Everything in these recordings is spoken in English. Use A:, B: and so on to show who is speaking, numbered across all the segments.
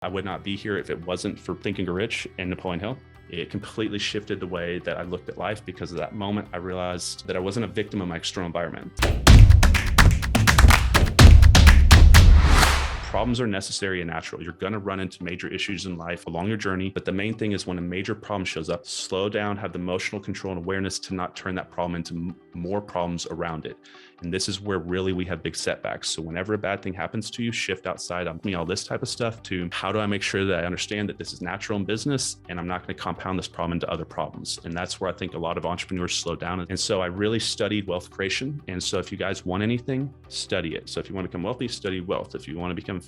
A: I would not be here if it wasn't for Think and Grow Rich and Napoleon Hill. It completely shifted the way that I looked at life because of that moment. I realized that I wasn't a victim of my external environment. Problems are necessary and natural. You're going to run into major issues in life along your journey. But the main thing is when a major problem shows up, slow down, have the emotional control and awareness to not turn that problem into more problems around it. And this is where really we have big setbacks. So whenever a bad thing happens to you, shift outside on all this type of stuff to how do I make sure that I understand that this is natural in business and I'm not going to compound this problem into other problems. And that's where I think a lot of entrepreneurs slow down. And so I really studied wealth creation. And so if you guys want anything, study it. So if you want to become wealthy, study wealth. If you want to become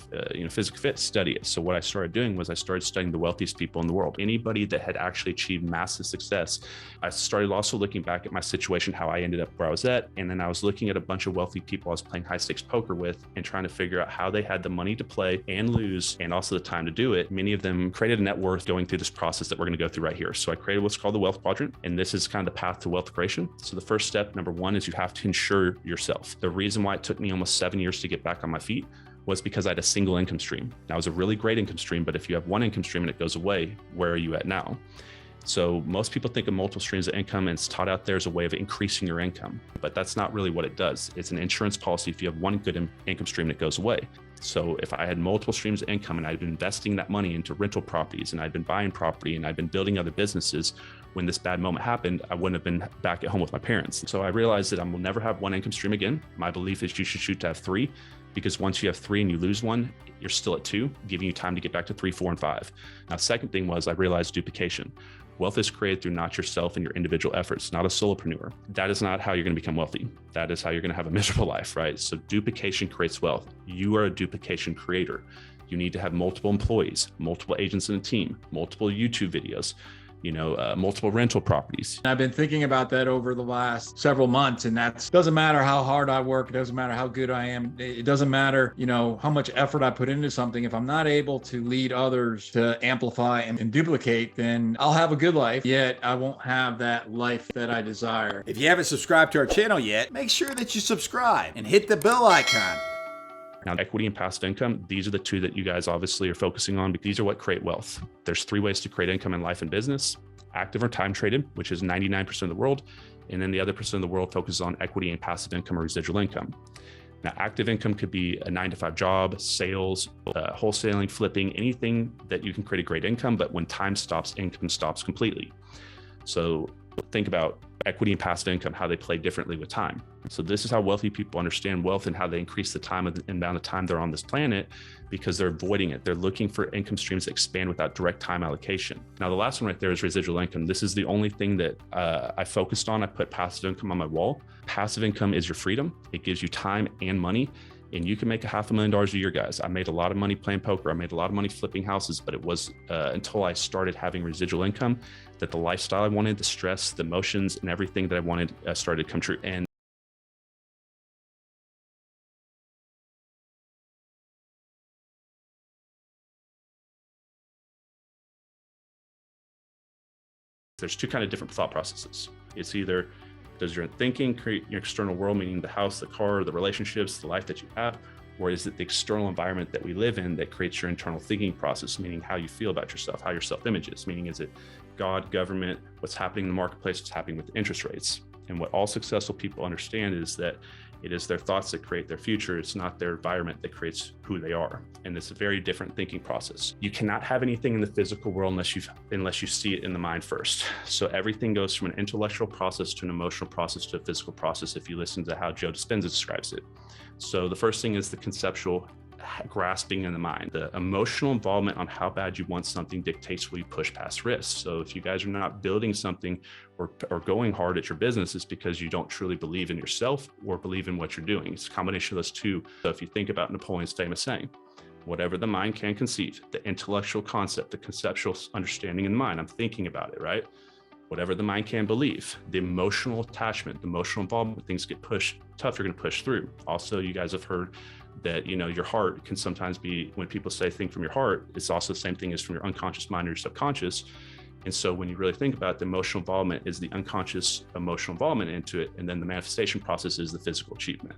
A: physically fit, study it. So what I started doing was I started studying the wealthiest people in the world. Anybody that had actually achieved massive success. I started also looking back at my situation, how I ended up where I was at. And then I was looking at a bunch of wealthy people I was playing high stakes poker with and trying to figure out how they had the money to play and lose and also the time to do it. Many of them created a net worth going through this process that we're going to go through right here. So I created what's called the wealth quadrant. And this is kind of the path to wealth creation. So the first step, number one, is you have to insure yourself. The reason why it took me almost 7 years to get back on my feet was because I had a single income stream. Now, it was a really great income stream, but if you have one income stream and it goes away, where are you at now? So most people think of multiple streams of income and it's taught out there as a way of increasing your income, but that's not really what it does. It's an insurance policy if you have one good income stream and it goes away. So if I had multiple streams of income and I'd been investing that money into rental properties and I'd been buying property and I'd been building other businesses, when this bad moment happened, I wouldn't have been back at home with my parents. So I realized that I will never have one income stream again. My belief is you should shoot to have three, because once you have three and you lose one, you're still at two, giving you time to get back to 3, 4, and 5. Now, second thing was I realized duplication. Wealth is created through not yourself and your individual efforts, not a solopreneur. That is not how you're going to become wealthy. That is how you're going to have a miserable life, right? So duplication creates wealth. You are a duplication creator. You need to have multiple employees, multiple agents in a team, multiple YouTube videos, multiple rental properties.
B: I've been thinking about that over the last several months, and that doesn't matter how hard I work. It doesn't matter how good I am. It doesn't matter, how much effort I put into something. If I'm not able to lead others to amplify and duplicate, then I'll have a good life, yet I won't have that life that I desire.
C: If you haven't subscribed to our channel yet, make sure that you subscribe and hit the bell icon.
A: Now, equity and passive income, these are the two that you guys obviously are focusing on, but these are what create wealth. There's 3 ways to create income in life and business: active or time traded, which is 99% of the world. And then the other percent of the world focuses on equity and passive income or residual income. Now, active income could be a 9-to-5 job, sales, wholesaling, flipping, anything that you can create a great income, but when time stops, income stops completely. So think about equity and passive income, how they play differently with time. So this is how wealthy people understand wealth and how they increase the time and amount of time they're on this planet, because they're avoiding it. They're looking for income streams that expand without direct time allocation. Now, the last one right there is residual income. This is the only thing that I focused on. I put passive income on my wall. Passive income is your freedom. It gives you time and money. And you can make $500,000 a year, guys. I made a lot of money playing poker. I made a lot of money flipping houses, but it was until I started having residual income that the lifestyle I wanted, the stress, the emotions, and everything that I wanted started to come true. And there's 2 kind of different thought processes. It's either does your thinking create your external world, meaning the house, the car, the relationships, the life that you have, or is it the external environment that we live in that creates your internal thinking process, meaning how you feel about yourself, how your self-image is, meaning is it God, government, what's happening in the marketplace, what's happening with interest rates? And what all successful people understand is that it is their thoughts that create their future. It's not their environment that creates who they are. And it's a very different thinking process. You cannot have anything in the physical world unless you see it in the mind first. So everything goes from an intellectual process to an emotional process to a physical process, if you listen to how Joe Dispenza describes it. So the first thing is the conceptual grasping in the mind. The emotional involvement on how bad you want something dictates will you push past risk. So if you guys are not building something or going hard at your business, it's because you don't truly believe in yourself or believe in what you're doing. It's a combination of those two. So if you think about Napoleon's famous saying, whatever the mind can conceive, the intellectual concept, the conceptual understanding in the mind, I'm thinking about it, right? Whatever the mind can believe, the emotional attachment, the emotional involvement, things get pushed tough, you're going to push through. Also, you guys have heard that, your heart can sometimes be, when people say think from your heart, it's also the same thing as from your unconscious mind or your subconscious. And so when you really think about it, the emotional involvement is the unconscious emotional involvement into it. And then the manifestation process is the physical achievement.